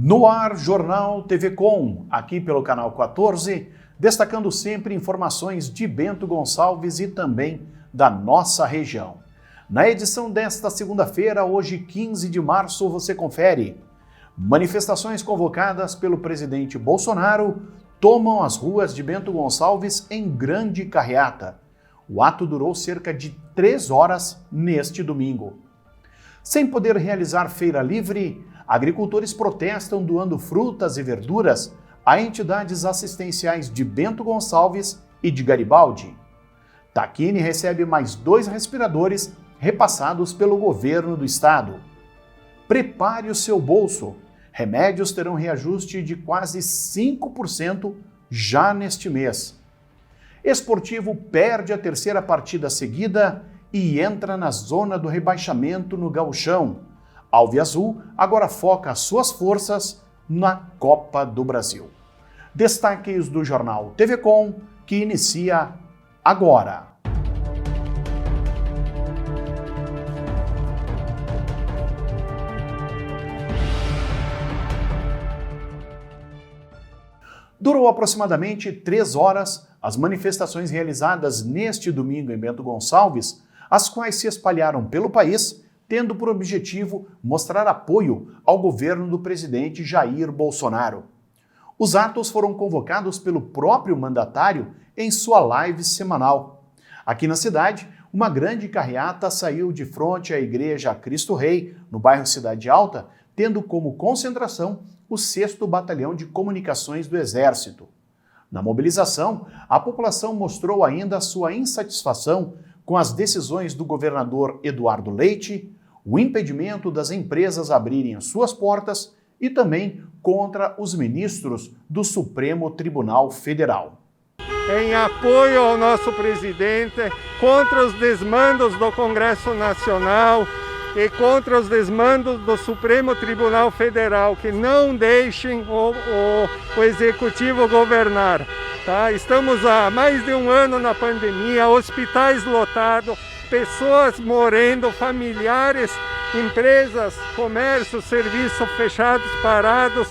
No ar, Jornal TV Com, aqui pelo canal 14, destacando sempre informações de Bento Gonçalves e também da nossa região. Na edição desta segunda-feira, hoje 15 de março, você confere. Manifestações convocadas pelo presidente Bolsonaro tomam as ruas de Bento Gonçalves em grande carreata. O ato durou cerca de 3 horas neste domingo. Sem poder realizar feira livre, agricultores protestam doando frutas e verduras a entidades assistenciais de Bento Gonçalves e de Garibaldi. Taquini recebe mais 2 respiradores repassados pelo governo do estado. Prepare o seu bolso. Remédios terão reajuste de quase 5% já neste mês. Esportivo perde a 3ª partida seguida e entra na zona do rebaixamento no Gauchão. Alviazul agora foca suas forças na Copa do Brasil. Destaques do Jornal TV Com, que inicia agora. Durou aproximadamente 3 horas as manifestações realizadas neste domingo em Bento Gonçalves, as quais se espalharam pelo país, tendo por objetivo mostrar apoio ao governo do presidente Jair Bolsonaro. Os atos foram convocados pelo próprio mandatário em sua live semanal. Aqui na cidade, uma grande carreata saiu de frente à Igreja Cristo Rei, no bairro Cidade Alta, tendo como concentração o 6º Batalhão de Comunicações do Exército. Na mobilização, a população mostrou ainda sua insatisfação com as decisões do governador Eduardo Leite, o impedimento das empresas abrirem as suas portas e também contra os ministros do Supremo Tribunal Federal. Em apoio ao nosso presidente, contra os desmandos do Congresso Nacional e contra os desmandos do Supremo Tribunal Federal, que não deixem o Executivo governar. Tá? Estamos há mais de 1 ano na pandemia, hospitais lotados, pessoas morrendo, familiares, empresas, comércio, serviços fechados, parados,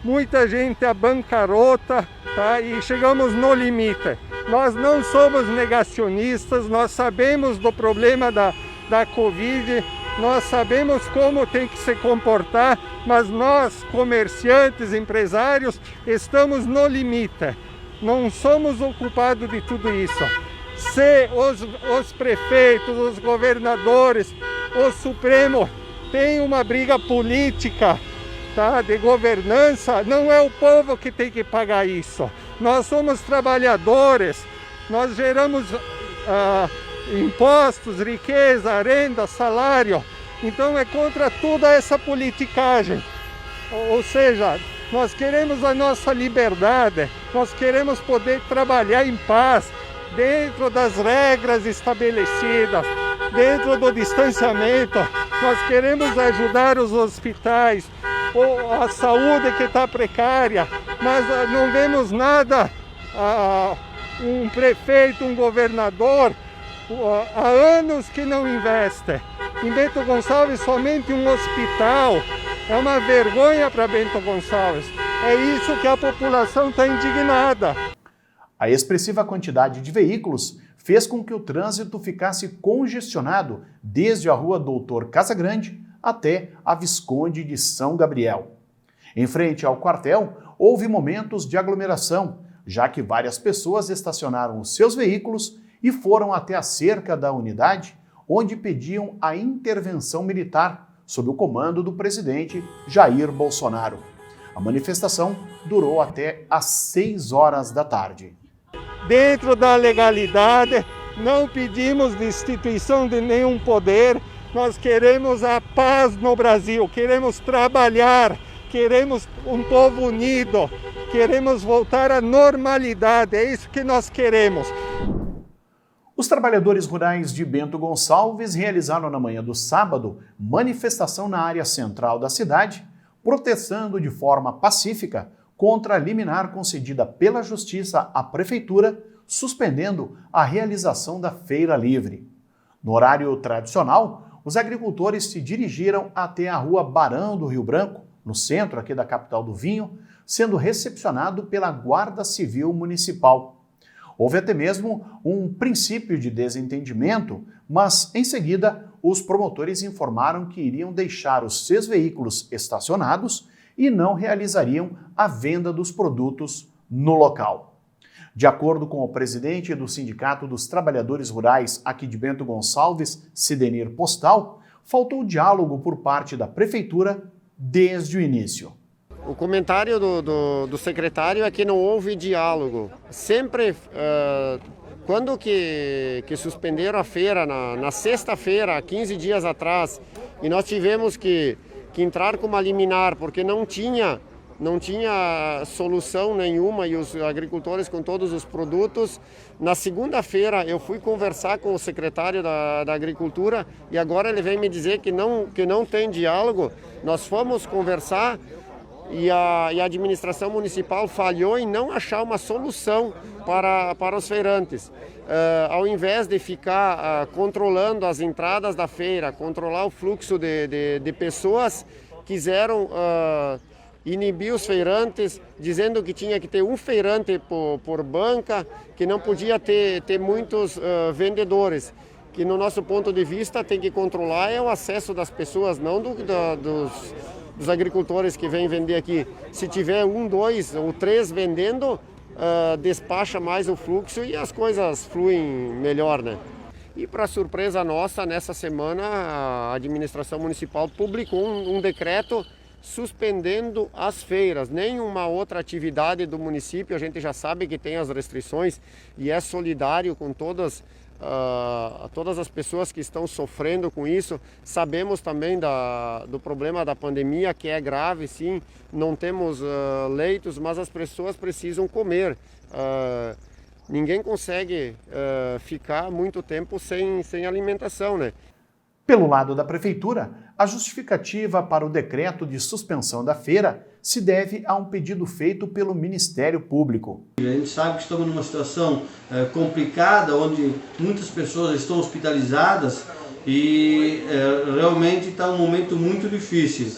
muita gente à bancarrota, tá? E chegamos no limite. Nós não somos negacionistas, nós sabemos do problema da Covid, nós sabemos como tem que se comportar, mas nós, comerciantes, empresários, estamos no limite. Não somos ocupados de tudo isso. Se os prefeitos, os governadores, o Supremo tem uma briga política, tá, de governança, não é o povo que tem que pagar isso. Nós somos trabalhadores, nós geramos impostos, riqueza, renda, salário. Então é contra toda essa politicagem. Ou seja, nós queremos a nossa liberdade, nós queremos poder trabalhar em paz, dentro das regras estabelecidas, dentro do distanciamento. Nós queremos ajudar os hospitais, a saúde que está precária, mas não vemos nada, um prefeito, um governador, há anos que não investe. Em Bento Gonçalves, somente um hospital. É uma vergonha para Bento Gonçalves. É isso que a população está indignada. A expressiva quantidade de veículos fez com que o trânsito ficasse congestionado desde a rua Doutor Casagrande até a Visconde de São Gabriel. Em frente ao quartel, houve momentos de aglomeração, já que várias pessoas estacionaram os seus veículos e foram até a cerca da unidade, onde pediam a intervenção militar sob o comando do presidente Jair Bolsonaro. A manifestação durou até às 6 horas da tarde. Dentro da legalidade, não pedimos destituição de nenhum poder, nós queremos a paz no Brasil, queremos trabalhar, queremos um povo unido, queremos voltar à normalidade, é isso que nós queremos. Os trabalhadores rurais de Bento Gonçalves realizaram na manhã do sábado manifestação na área central da cidade, protestando de forma pacífica contra a liminar concedida pela Justiça à Prefeitura, suspendendo a realização da Feira Livre. No horário tradicional, os agricultores se dirigiram até a Rua Barão do Rio Branco, no centro aqui da capital do vinho, sendo recepcionado pela Guarda Civil Municipal. Houve até mesmo um princípio de desentendimento, mas em seguida os promotores informaram que iriam deixar os 6 veículos estacionados e não realizariam a venda dos produtos no local. De acordo com o presidente do Sindicato dos Trabalhadores Rurais aqui de Bento Gonçalves, Sidenir Postal, faltou diálogo por parte da Prefeitura desde o início. O comentário do secretário é que não houve diálogo. Sempre, quando que suspenderam a feira, na sexta-feira, 15 dias atrás, e nós tivemos que entrar com uma liminar, porque não tinha solução nenhuma e os agricultores com todos os produtos. Na segunda-feira eu fui conversar com o secretário da Agricultura e agora ele vem me dizer que não tem diálogo. Nós fomos conversar e a administração municipal falhou em não achar uma solução para os feirantes. Ao invés de ficar controlando as entradas da feira, controlar o fluxo de pessoas, quiseram inibir os feirantes, dizendo que tinha que ter um feirante por banca, que não podia ter muitos vendedores. Que no nosso ponto de vista tem que controlar o acesso das pessoas, não dos agricultores que vêm vender aqui. Se tiver 1, 2 ou 3 vendendo, despacha mais o fluxo e as coisas fluem melhor, né? E para surpresa nossa, nessa semana a administração municipal publicou um decreto suspendendo as feiras. Nenhuma outra atividade do município, a gente já sabe que tem as restrições e é solidário com todas as pessoas que estão sofrendo com isso. Sabemos também do problema da pandemia, que é grave, sim, não temos leitos, mas as pessoas precisam comer. Ninguém consegue ficar muito tempo sem alimentação, né? Pelo lado da Prefeitura, a justificativa para o decreto de suspensão da feira se deve a um pedido feito pelo Ministério Público. A gente sabe que estamos numa situação complicada, onde muitas pessoas estão hospitalizadas e realmente está um momento muito difícil.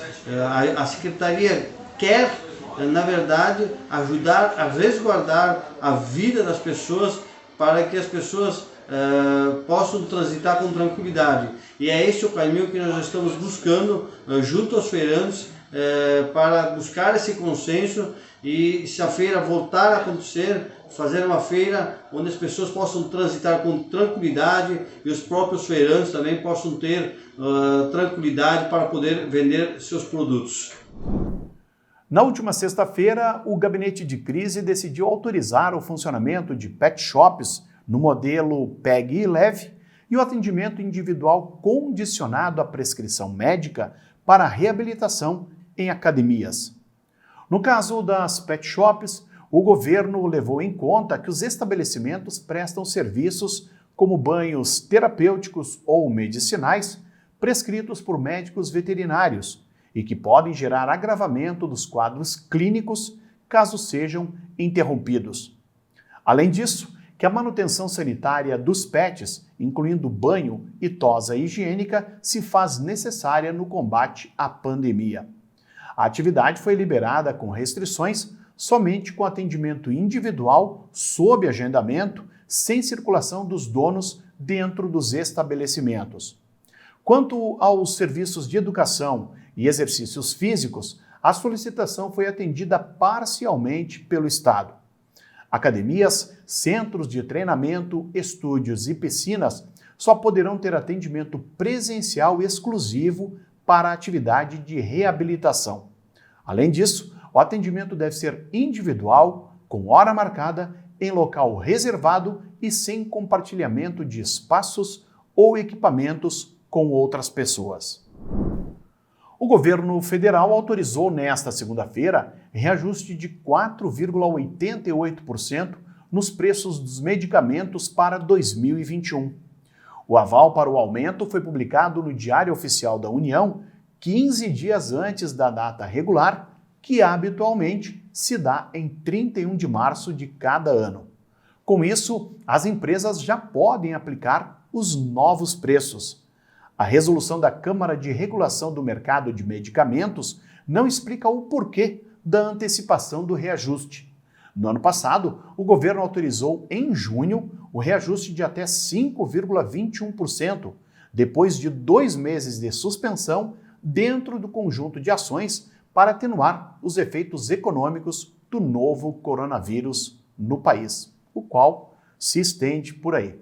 A Secretaria quer, na verdade, ajudar a resguardar a vida das pessoas para que as pessoas possam transitar com tranquilidade. E é esse o caminho que nós estamos buscando junto aos feirantes para buscar esse consenso e, se a feira voltar a acontecer, fazer uma feira onde as pessoas possam transitar com tranquilidade e os próprios feirantes também possam ter tranquilidade para poder vender seus produtos. Na última sexta-feira, o Gabinete de Crise decidiu autorizar o funcionamento de pet shops no modelo Pegue e Leve e o atendimento individual condicionado à prescrição médica para reabilitação em academias. No caso das pet shops, o governo levou em conta que os estabelecimentos prestam serviços como banhos terapêuticos ou medicinais prescritos por médicos veterinários e que podem gerar agravamento dos quadros clínicos caso sejam interrompidos. Além disso, que a manutenção sanitária dos pets, incluindo banho e tosa higiênica, se faz necessária no combate à pandemia. A atividade foi liberada com restrições somente com atendimento individual, sob agendamento, sem circulação dos donos dentro dos estabelecimentos. Quanto aos serviços de educação e exercícios físicos, a solicitação foi atendida parcialmente pelo Estado. Academias, centros de treinamento, estúdios e piscinas só poderão ter atendimento presencial exclusivo para a atividade de reabilitação. Além disso, o atendimento deve ser individual, com hora marcada, em local reservado e sem compartilhamento de espaços ou equipamentos com outras pessoas. O governo federal autorizou nesta segunda-feira reajuste de 4,88% nos preços dos medicamentos para 2021. O aval para o aumento foi publicado no Diário Oficial da União 15 dias antes da data regular, que habitualmente se dá em 31 de março de cada ano. Com isso, as empresas já podem aplicar os novos preços. A resolução da Câmara de Regulação do Mercado de Medicamentos não explica o porquê da antecipação do reajuste. No ano passado, o governo autorizou em junho o reajuste de até 5,21%, depois de 2 meses de suspensão dentro do conjunto de ações para atenuar os efeitos econômicos do novo coronavírus no país, o qual se estende por aí.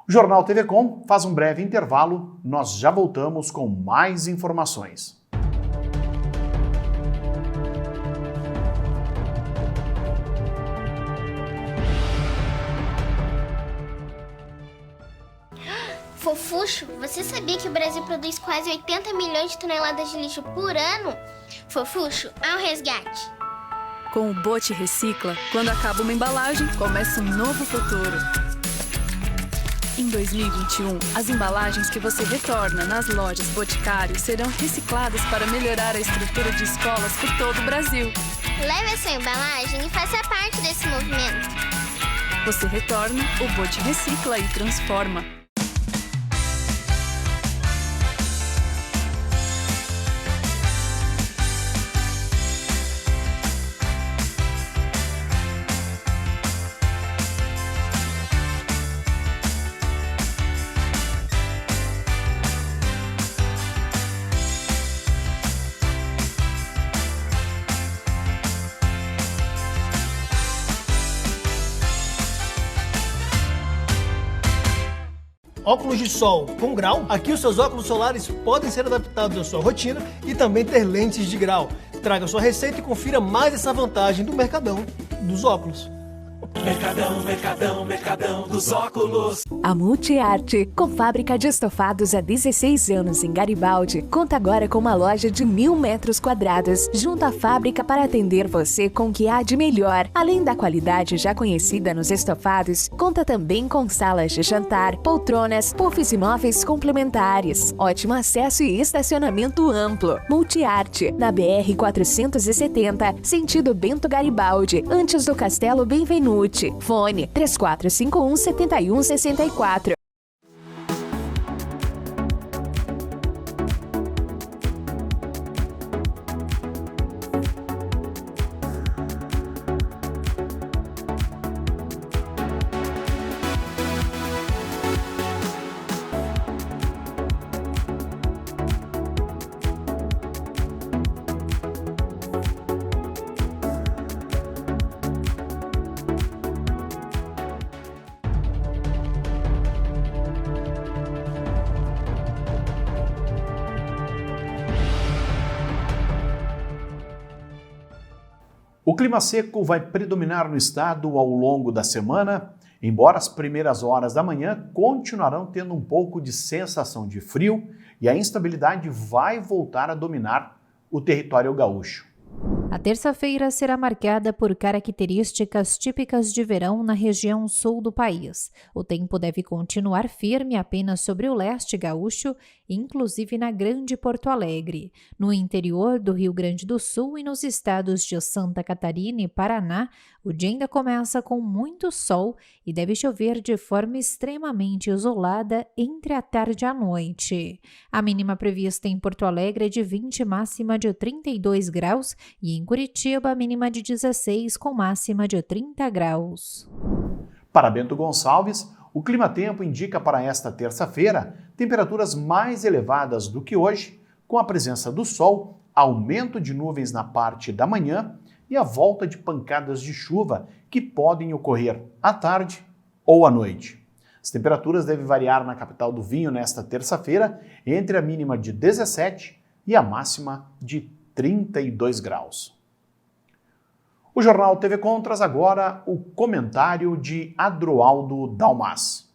O Jornal TV Com faz um breve intervalo, nós já voltamos com mais informações. Fofuxo, você sabia que o Brasil produz quase 80 milhões de toneladas de lixo por ano? Fofuxo, ao resgate! Com o Bote Recicla, quando acaba uma embalagem, começa um novo futuro. Em 2021, as embalagens que você retorna nas lojas Boticário serão recicladas para melhorar a estrutura de escolas por todo o Brasil. Leve a sua embalagem e faça parte desse movimento. Você retorna, o Bote recicla e transforma. Óculos de sol com grau? Aqui os seus óculos solares podem ser adaptados à sua rotina e também ter lentes de grau. Traga sua receita e confira mais essa vantagem do Mercadão dos óculos. Mercadão dos óculos. A Multiarte, com fábrica de estofados há 16 anos em Garibaldi, conta agora com uma loja de 1.000 metros quadrados, junto à fábrica para atender você com o que há de melhor. Além da qualidade já conhecida nos estofados, conta também com salas de jantar, poltronas, puffs e móveis complementares, ótimo acesso e estacionamento amplo. Multiarte, na BR 470, sentido Bento Garibaldi, antes do Castelo Benvenuti. Fone 3451-7164. O clima seco vai predominar no estado ao longo da semana, embora as primeiras horas da manhã continuarão tendo um pouco de sensação de frio e a instabilidade vai voltar a dominar o território gaúcho. A terça-feira será marcada por características típicas de verão na região sul do país. O tempo deve continuar firme apenas sobre o leste gaúcho, inclusive na Grande Porto Alegre. No interior do Rio Grande do Sul e nos estados de Santa Catarina e Paraná, o dia ainda começa com muito sol e deve chover de forma extremamente isolada entre a tarde e a noite. A mínima prevista em Porto Alegre é de 20, máxima de 32 graus, e em Curitiba, mínima de 16, com máxima de 30 graus. Para Bento Gonçalves, o clima-tempo indica para esta terça-feira temperaturas mais elevadas do que hoje, com a presença do sol, aumento de nuvens na parte da manhã e a volta de pancadas de chuva que podem ocorrer à tarde ou à noite. As temperaturas devem variar na capital do vinho nesta terça-feira entre a mínima de 17 e a máxima de 32 graus. O Jornal TV Com traz agora o comentário de Adroaldo Dalmas.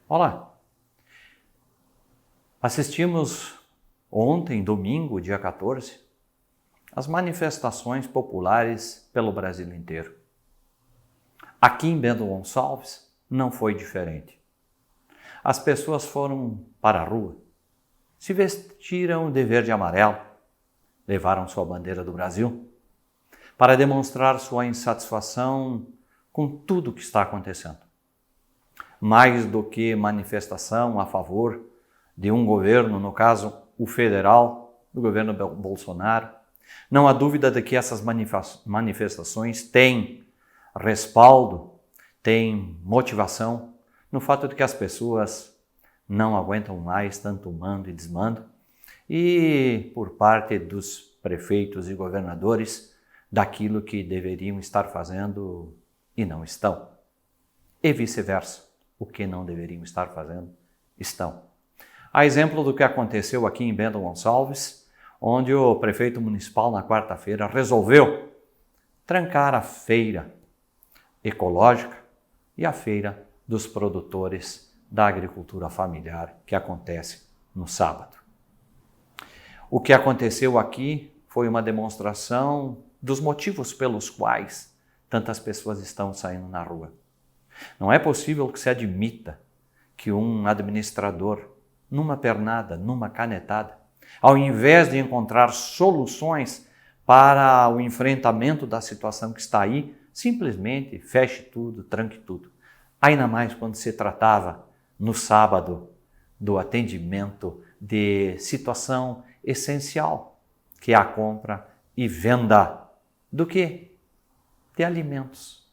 Olá! Assistimos ontem, domingo, dia 14, as manifestações populares pelo Brasil inteiro. Aqui em Bento Gonçalves não foi diferente. As pessoas foram para a rua, se vestiram de verde e amarelo, levaram sua bandeira do Brasil para demonstrar sua insatisfação com tudo o que está acontecendo. Mais do que manifestação a favor de um governo, no caso o federal, do governo Bolsonaro, não há dúvida de que essas manifestações têm respaldo, têm motivação no fato de que as pessoas não aguentam mais tanto mando e desmando, e por parte dos prefeitos e governadores daquilo que deveriam estar fazendo e não estão. E vice-versa, o que não deveriam estar fazendo, estão. A exemplo do que aconteceu aqui em Bento Gonçalves, onde o prefeito municipal na quarta-feira resolveu trancar a feira ecológica e a feira dos produtores da agricultura familiar, que acontece no sábado. O que aconteceu aqui foi uma demonstração dos motivos pelos quais tantas pessoas estão saindo na rua. Não é possível que se admita que um administrador, numa pernada, numa canetada, ao invés de encontrar soluções para o enfrentamento da situação que está aí, simplesmente feche tudo, tranque tudo. Ainda mais quando se tratava, no sábado, do atendimento de situação essencial, que é a compra e venda do quê? De alimentos.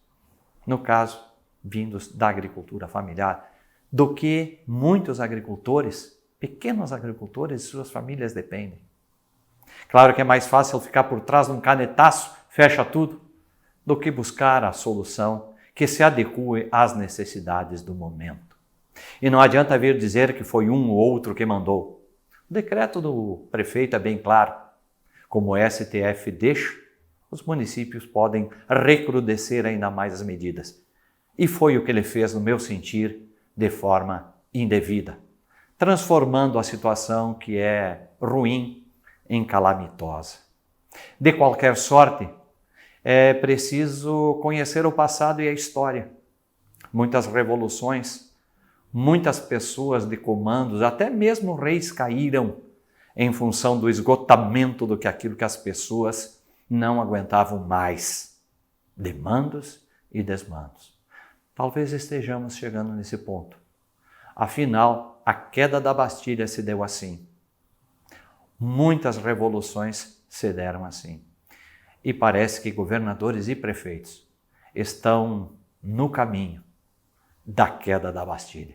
No caso, vindos da agricultura familiar, do que muitos agricultores, pequenos agricultores e suas famílias dependem. Claro que é mais fácil ficar por trás de um canetaço, fecha tudo, do que buscar a solução que se adeque às necessidades do momento. E não adianta vir dizer que foi um ou outro que mandou. O decreto do prefeito é bem claro. Como o STF deixa, os municípios podem recrudescer ainda mais as medidas. E foi o que ele fez, no meu sentir, de forma indevida, transformando a situação que é ruim em calamitosa. De qualquer sorte, é preciso conhecer o passado e a história. Muitas revoluções, muitas pessoas de comandos, até mesmo reis caíram em função do esgotamento do que aquilo que as pessoas não aguentavam mais. Demandos e desmandos. Talvez estejamos chegando nesse ponto. Afinal, a queda da Bastilha se deu assim. Muitas revoluções se deram assim. E parece que governadores e prefeitos estão no caminho da queda da Bastilha.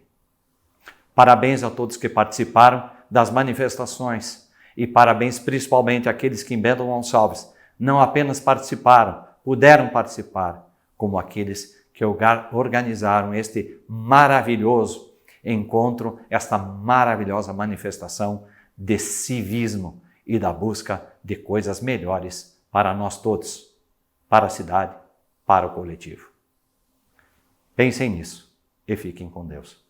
Parabéns a todos que participaram das manifestações e parabéns principalmente àqueles que em Bento Gonçalves não apenas participaram, puderam participar, como aqueles que organizaram este maravilhoso encontro, esta maravilhosa manifestação de civismo e da busca de coisas melhores para nós todos, para a cidade, para o coletivo. Pensem nisso e fiquem com Deus.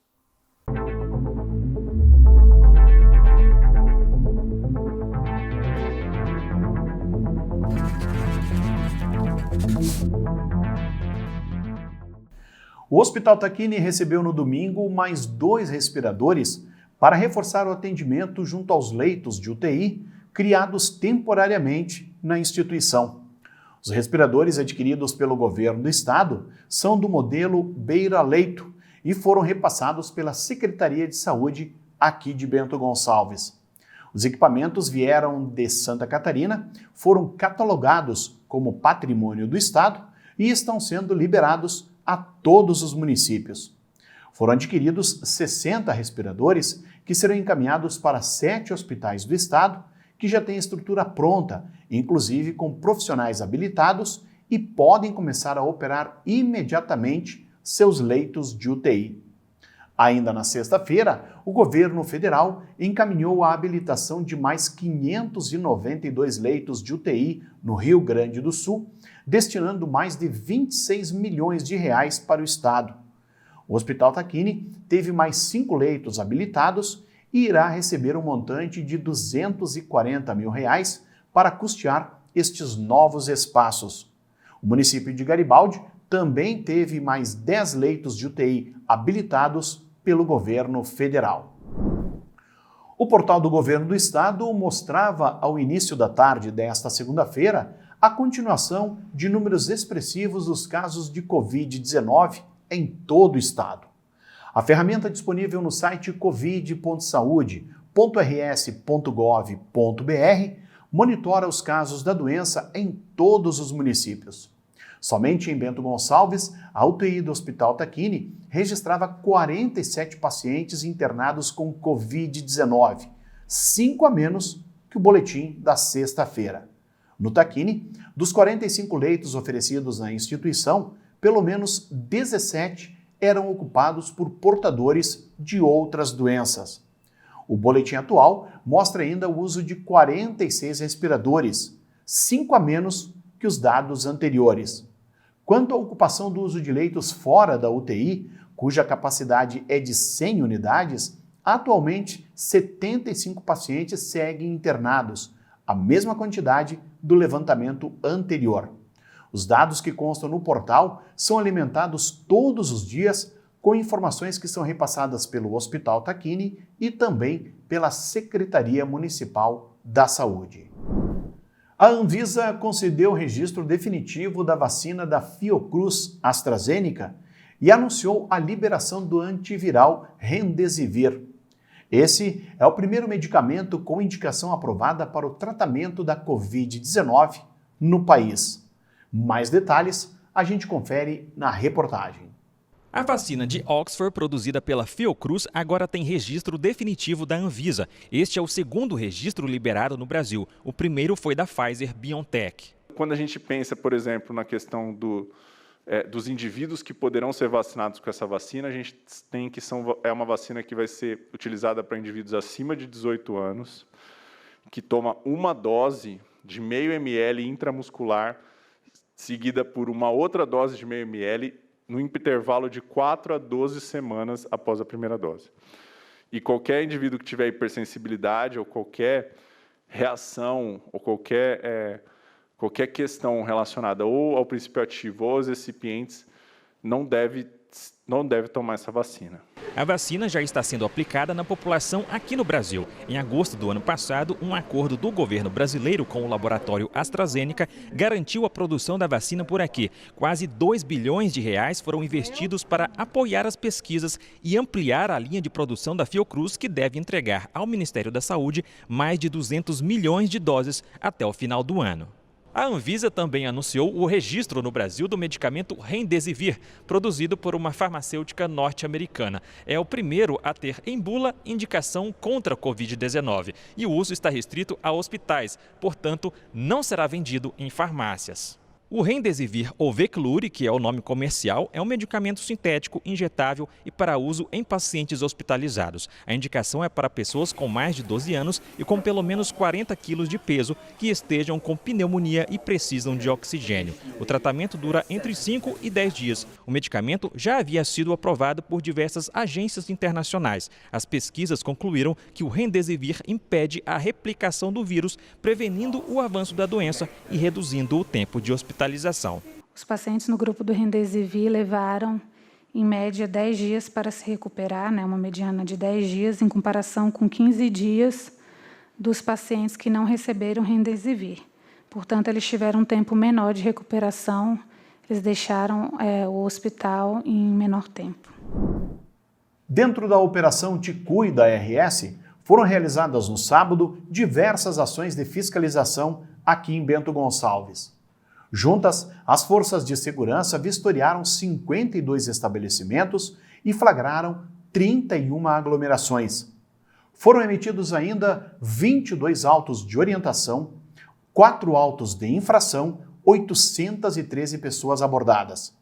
O Hospital Tacchini recebeu no domingo mais 2 respiradores para reforçar o atendimento junto aos leitos de UTI criados temporariamente na instituição. Os respiradores adquiridos pelo governo do estado são do modelo Beira Leito e foram repassados pela Secretaria de Saúde aqui de Bento Gonçalves. Os equipamentos vieram de Santa Catarina, foram catalogados como patrimônio do estado e estão sendo liberados a todos os municípios. Foram adquiridos 60 respiradores que serão encaminhados para 7 hospitais do estado, que já têm estrutura pronta, inclusive com profissionais habilitados e podem começar a operar imediatamente seus leitos de UTI. Ainda na sexta-feira, o governo federal encaminhou a habilitação de mais 592 leitos de UTI no Rio Grande do Sul, destinando mais de 26 milhões de reais para o estado. O Hospital Tacchini teve mais 5 leitos habilitados e irá receber um montante de R$ 240 mil para custear estes novos espaços. O município de Garibaldi também teve mais 10 leitos de UTI habilitados pelo governo federal. O portal do Governo do Estado mostrava, ao início da tarde desta segunda-feira, a continuação de números expressivos dos casos de Covid-19 em todo o estado. A ferramenta disponível no site covid.saude.rs.gov.br monitora os casos da doença em todos os municípios. Somente em Bento Gonçalves, a UTI do Hospital Tacchini registrava 47 pacientes internados com Covid-19, 5 a menos que o boletim da sexta-feira. No Tacchini, dos 45 leitos oferecidos na instituição, pelo menos 17 eram ocupados por portadores de outras doenças. O boletim atual mostra ainda o uso de 46 respiradores, 5 a menos que os dados anteriores. Quanto à ocupação do uso de leitos fora da UTI, cuja capacidade é de 100 unidades, atualmente 75 pacientes seguem internados, a mesma quantidade do levantamento anterior. Os dados que constam no portal são alimentados todos os dias com informações que são repassadas pelo Hospital Tacchini e também pela Secretaria Municipal da Saúde. A Anvisa concedeu o registro definitivo da vacina da Fiocruz AstraZeneca e anunciou a liberação do antiviral Remdesivir. Esse é o primeiro medicamento com indicação aprovada para o tratamento da Covid-19 no país. Mais detalhes a gente confere na reportagem. A vacina de Oxford, produzida pela Fiocruz, agora tem registro definitivo da Anvisa. Este é o segundo registro liberado no Brasil. O primeiro foi da Pfizer-BioNTech. Quando a gente pensa, por exemplo, na questão dos indivíduos que poderão ser vacinados com essa vacina, a gente tem que é uma vacina que vai ser utilizada para indivíduos acima de 18 anos, que toma uma dose de 0,5 ml intramuscular, seguida por uma outra dose de 0,5 ml no intervalo de 4 a 12 semanas após a primeira dose. E qualquer indivíduo que tiver hipersensibilidade ou qualquer reação ou qualquer questão relacionada ou ao princípio ativo ou aos recipientes não deve tomar essa vacina. A vacina já está sendo aplicada na população aqui no Brasil. Em agosto do ano passado, um acordo do governo brasileiro com o laboratório AstraZeneca garantiu a produção da vacina por aqui. Quase 2 bilhões de reais foram investidos para apoiar as pesquisas e ampliar a linha de produção da Fiocruz, que deve entregar ao Ministério da Saúde mais de 200 milhões de doses até o final do ano. A Anvisa também anunciou o registro no Brasil do medicamento Remdesivir, produzido por uma farmacêutica norte-americana. É o primeiro a ter em bula indicação contra a Covid-19 e o uso está restrito a hospitais, portanto, não será vendido em farmácias. O Remdesivir, ou Veklury, que é o nome comercial, é um medicamento sintético, injetável e para uso em pacientes hospitalizados. A indicação é para pessoas com mais de 12 anos e com pelo menos 40 quilos de peso que estejam com pneumonia e precisam de oxigênio. O tratamento dura entre 5 e 10 dias. O medicamento já havia sido aprovado por diversas agências internacionais. As pesquisas concluíram que o Remdesivir impede a replicação do vírus, prevenindo o avanço da doença e reduzindo o tempo de hospitalização. Os pacientes no grupo do Remdesivir levaram, em média, 10 dias para se recuperar, uma mediana de 10 dias, em comparação com 15 dias dos pacientes que não receberam Remdesivir. Portanto, eles tiveram um tempo menor de recuperação, eles deixaram o hospital em menor tempo. Dentro da Operação Te Cuida RS, foram realizadas no sábado diversas ações de fiscalização aqui em Bento Gonçalves. Juntas, as forças de segurança vistoriaram 52 estabelecimentos e flagraram 31 aglomerações. Foram emitidos ainda 22 autos de orientação, 4 autos de infração, 813 pessoas abordadas.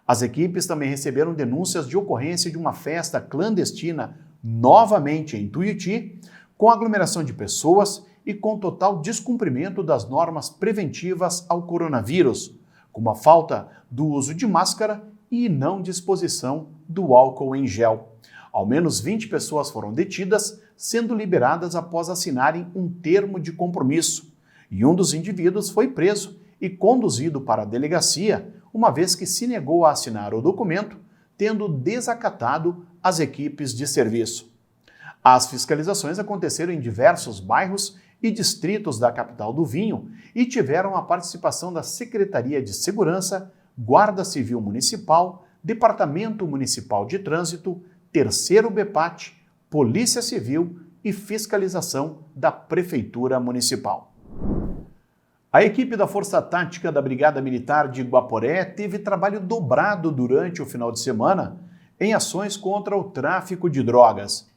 As equipes também receberam denúncias de ocorrência de uma festa clandestina novamente em Tuiuti, com aglomeração de pessoas e com total descumprimento das normas preventivas ao coronavírus, como a falta do uso de máscara e não disposição do álcool em gel. Ao menos 20 pessoas foram detidas, sendo liberadas após assinarem um termo de compromisso, e um dos indivíduos foi preso e conduzido para a delegacia, uma vez que se negou a assinar o documento, tendo desacatado as equipes de serviço. As fiscalizações aconteceram em diversos bairros e distritos da capital do vinho e tiveram a participação da Secretaria de Segurança, Guarda Civil Municipal, Departamento Municipal de Trânsito, Terceiro BEPAT, Polícia Civil e fiscalização da Prefeitura Municipal. A equipe da Força Tática da Brigada Militar de Guaporé teve trabalho dobrado durante o final de semana em ações contra o tráfico de drogas.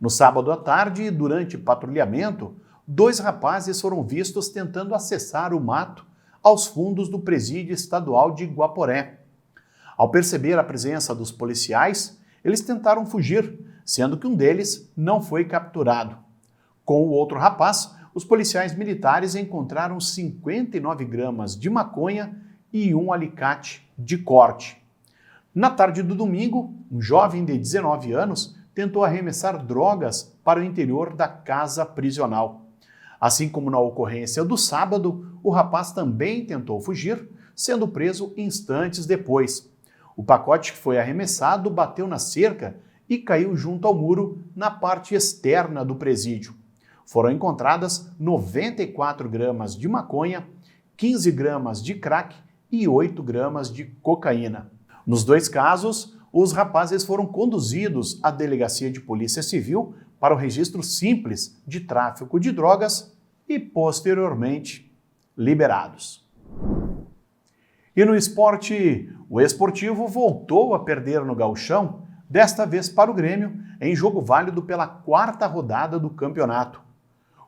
No sábado à tarde, durante patrulhamento, 2 rapazes foram vistos tentando acessar o mato aos fundos do Presídio Estadual de Guaporé. Ao perceber a presença dos policiais, eles tentaram fugir, sendo que um deles não foi capturado. Com o outro rapaz, os policiais militares encontraram 59 gramas de maconha e um alicate de corte. Na tarde do domingo, um jovem de 19 anos tentou arremessar drogas para o interior da casa prisional. Assim como na ocorrência do sábado, o rapaz também tentou fugir, sendo preso instantes depois. O pacote que foi arremessado bateu na cerca e caiu junto ao muro na parte externa do presídio. Foram encontradas 94 gramas de maconha, 15 gramas de crack e 8 gramas de cocaína. Nos 2 casos, os rapazes foram conduzidos à Delegacia de Polícia Civil para o registro simples de tráfico de drogas e, posteriormente, liberados. E no esporte, o Esportivo voltou a perder no Gauchão, desta vez para o Grêmio, em jogo válido pela 4ª rodada do campeonato.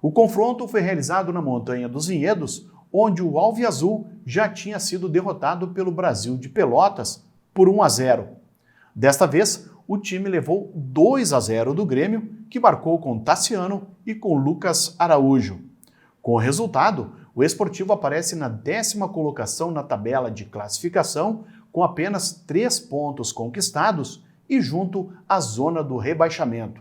O confronto foi realizado na Montanha dos Vinhedos, onde o Alviazul já tinha sido derrotado pelo Brasil de Pelotas por 1-0. Desta vez, o time levou 2-0 do Grêmio, que marcou com Tassiano e com Lucas Araújo. Com o resultado, o Esportivo aparece na 10ª colocação na tabela de classificação, com apenas 3 pontos conquistados e junto à zona do rebaixamento.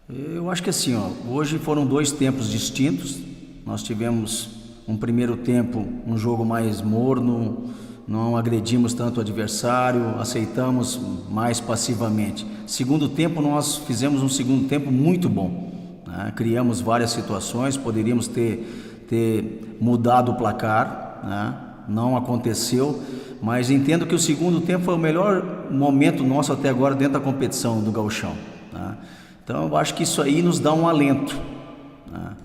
Eu acho que assim, hoje foram 2 tempos distintos. Nós tivemos um primeiro tempo, um jogo mais morno, não agredimos tanto o adversário, aceitamos mais passivamente. Segundo tempo, nós fizemos um segundo tempo muito bom, né? Criamos várias situações, poderíamos ter mudado o placar, né? Não aconteceu, mas entendo que o segundo tempo foi o melhor momento nosso até agora dentro da competição do Gauchão, né? Então eu acho que isso aí nos dá um alento, né?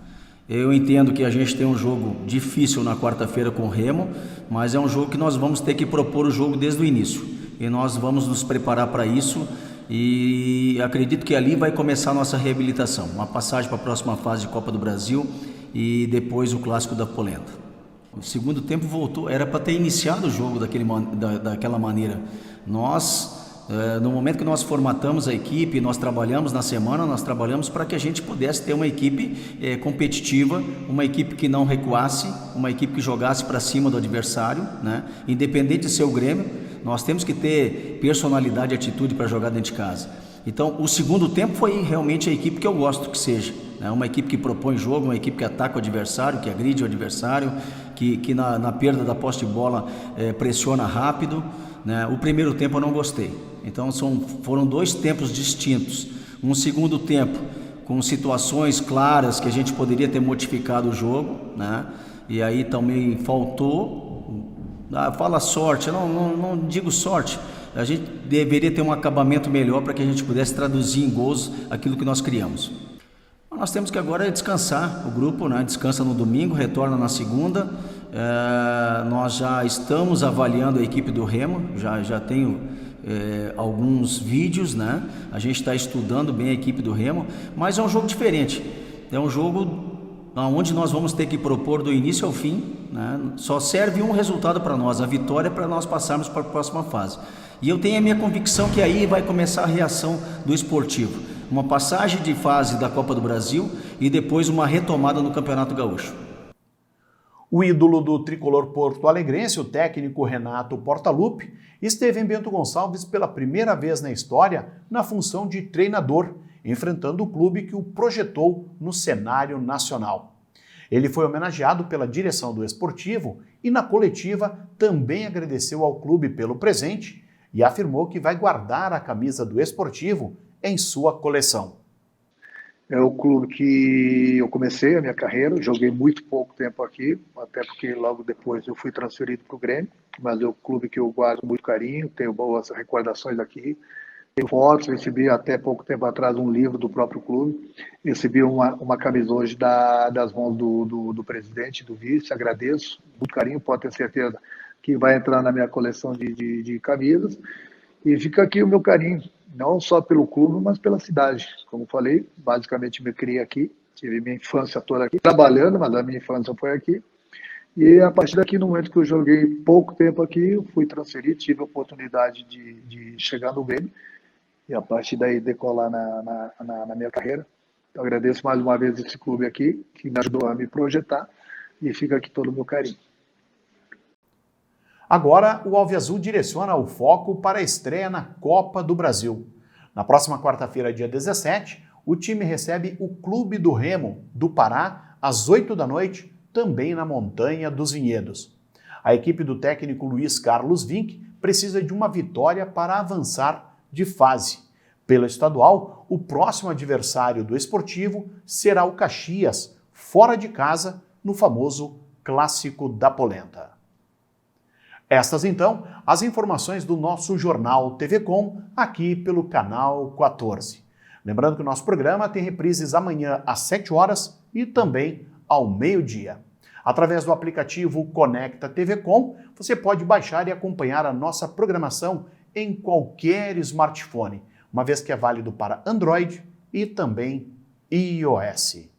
Eu entendo que a gente tem um jogo difícil na quarta-feira com o Remo, mas é um jogo que nós vamos ter que propor o jogo desde o início. E nós vamos nos preparar para isso e acredito que ali vai começar a nossa reabilitação. Uma passagem para a próxima fase de Copa do Brasil e depois o Clássico da Polenta. O segundo tempo voltou, era para ter iniciado o jogo daquela maneira. Nós... No momento que nós formatamos a equipe, nós trabalhamos na semana, nós trabalhamos para que a gente pudesse ter uma equipe competitiva, uma equipe que não recuasse, uma equipe que jogasse para cima do adversário, né? Independente de ser o Grêmio, nós temos que ter personalidade e atitude para jogar dentro de casa. Então, o segundo tempo foi realmente a equipe que eu gosto que seja, né? Uma equipe que propõe jogo, uma equipe que ataca o adversário, que agride o adversário, que na perda da posse de bola pressiona rápido, né? O primeiro tempo eu não gostei. Então foram 2 tempos distintos. Um segundo tempo com situações claras que a gente poderia ter modificado o jogo, né? E aí também faltou, fala sorte, não digo sorte, a gente deveria ter um acabamento melhor para que a gente pudesse traduzir em gols aquilo que nós criamos. Nós temos que agora descansar o grupo, né? Descansa no domingo, retorna na segunda. Nós já estamos avaliando a equipe do Remo, já tenho alguns vídeos, né? A gente está estudando bem a equipe do Remo, mas é um jogo diferente, é um jogo onde nós vamos ter que propor do início ao fim, né? Só serve um resultado para nós, a vitória, para nós passarmos para a próxima fase. E eu tenho a minha convicção que aí vai começar a reação do Esportivo, uma passagem de fase da Copa do Brasil e depois uma retomada no Campeonato Gaúcho. O ídolo do tricolor porto-alegrense, o técnico Renato Portaluppi, esteve em Bento Gonçalves pela primeira vez na história na função de treinador, enfrentando o clube que o projetou no cenário nacional. Ele foi homenageado pela direção do Esportivo e na coletiva também agradeceu ao clube pelo presente e afirmou que vai guardar a camisa do Esportivo em sua coleção. É o clube que eu comecei a minha carreira, joguei muito pouco tempo aqui, até porque logo depois eu fui transferido para o Grêmio, mas é o clube que eu guardo muito carinho, tenho boas recordações aqui. Tenho fotos, recebi até pouco tempo atrás um livro do próprio clube, recebi uma camisa hoje das mãos do presidente, do vice, agradeço, muito carinho, pode ter certeza que vai entrar na minha coleção de camisas, e fica aqui o meu carinho, não só pelo clube, mas pela cidade. Como falei, basicamente me criei aqui, tive minha infância toda aqui, trabalhando, mas a minha infância foi aqui. E a partir daqui, no momento que eu joguei pouco tempo aqui, eu fui transferido, tive a oportunidade de chegar no Grêmio, e a partir daí decolar na minha carreira. Então, agradeço mais uma vez esse clube aqui, que me ajudou a me projetar, e fica aqui todo o meu carinho. Agora, o Alviazul direciona o foco para a estreia na Copa do Brasil. Na próxima quarta-feira, dia 17, o time recebe o Clube do Remo, do Pará, às 8 da noite, também na Montanha dos Vinhedos. A equipe do técnico Luiz Carlos Vinck precisa de uma vitória para avançar de fase. Pelo estadual, o próximo adversário do Esportivo será o Caxias, fora de casa, no famoso Clássico da Polenta. Estas, então, as informações do nosso jornal TV Com, aqui pelo canal 14. Lembrando que o nosso programa tem reprises amanhã às 7 horas e também ao meio-dia. Através do aplicativo Conecta TV Com, você pode baixar e acompanhar a nossa programação em qualquer smartphone, uma vez que é válido para Android e também iOS.